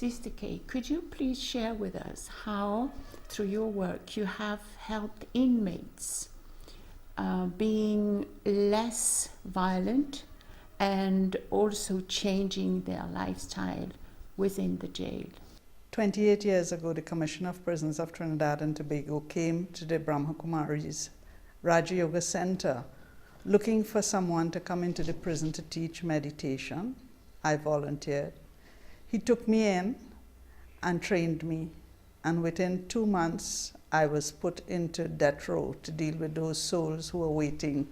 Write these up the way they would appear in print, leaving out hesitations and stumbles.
Sister Kay, could you please share with us how, through your work, you have helped inmates being less violent and also changing their lifestyle within the jail? 28 years ago, the Commission of Prisons of Trinidad and Tobago came to the Brahma Kumari's Raja Yoga Center looking for someone to come into the prison to teach meditation. I volunteered. He took me in and trained me, and within 2 months I was put into death row to deal with those souls who were waiting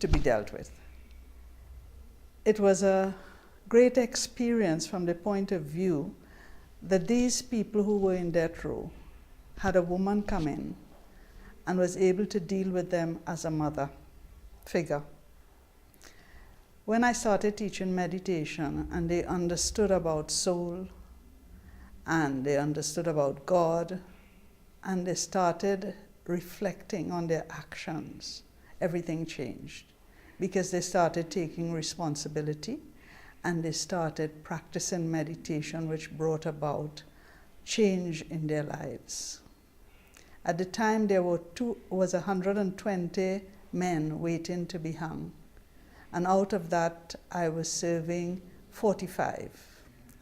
to be dealt with. It was a great experience from the point of view that these people who were in death row had a woman come in and was able to deal with them as a mother figure. When I started teaching meditation and they understood about soul and they understood about God and they started reflecting on their actions, everything changed because they started taking responsibility and they started practicing meditation, which brought about change in their lives. At the time, there was 120 men waiting to be hung. And out of that, I was serving 45.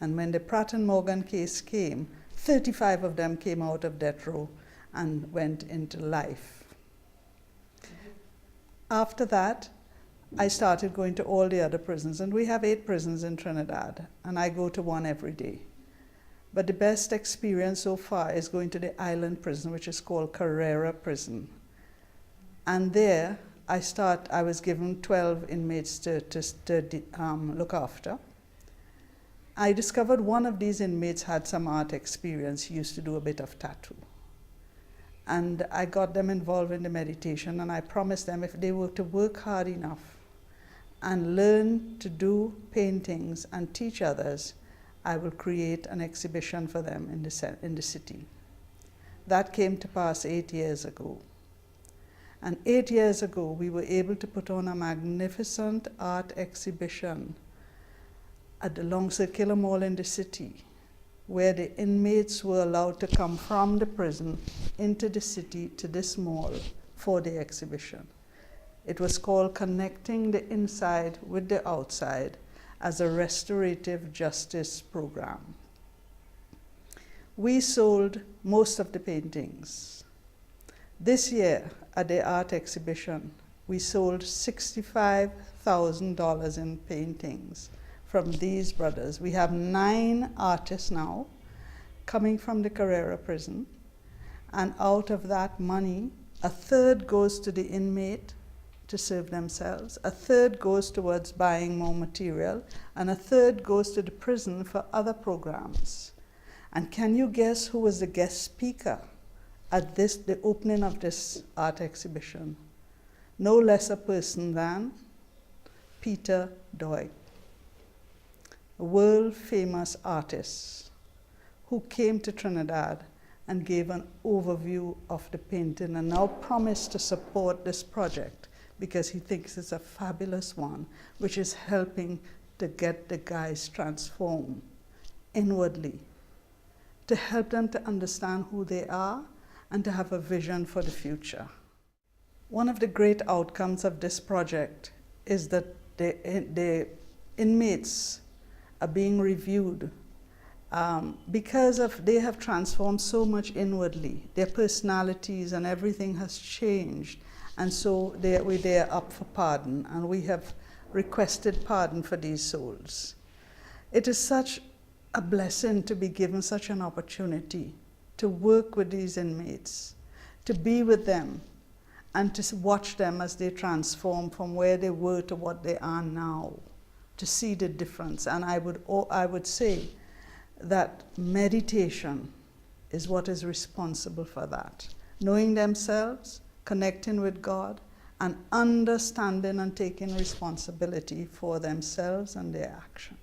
And when the Pratt and Morgan case came, 35 of them came out of death row and went into life. After that, I started going to all the other prisons, and we have 8 prisons in Trinidad, and I go to one every day. But the best experience so far is going to the island prison, which is called Carrera Prison. And there, I was given 12 inmates to look after. I discovered one of these inmates had some art experience. He used to do a bit of tattoo. And I got them involved in the meditation, and I promised them if they were to work hard enough and learn to do paintings and teach others, I will create an exhibition for them in the city. That came to pass 8 years ago. And 8 years ago, we were able to put on a magnificent art exhibition at the Long Circular Mall in the city, where the inmates were allowed to come from the prison into the city to this mall for the exhibition. It was called Connecting the Inside with the Outside as a restorative justice program. We sold most of the paintings. This year at the art exhibition, we sold $65,000 in paintings from these brothers. We have 9 artists now coming from the Carrera prison, and out of that money, a third goes to the inmate to serve themselves, a third goes towards buying more material, and a third goes to the prison for other programs. And can you guess who was the guest speaker at the opening of this art exhibition? No less a person than Peter Doig, a world-famous artist who came to Trinidad and gave an overview of the painting and now promised to support this project because he thinks it's a fabulous one, which is helping to get the guys transformed inwardly, to help them to understand who they are and to have a vision for the future. One of the great outcomes of this project is that the inmates are being reviewed because they have transformed so much inwardly. Their personalities and everything has changed. And so they are up for pardon, and we have requested pardon for these souls. It is such a blessing to be given such an opportunity to work with these inmates, to be with them, and to watch them as they transform from where they were to what they are now, to see the difference. And I would say that meditation is what is responsible for that. Knowing themselves, connecting with God, and understanding and taking responsibility for themselves and their actions.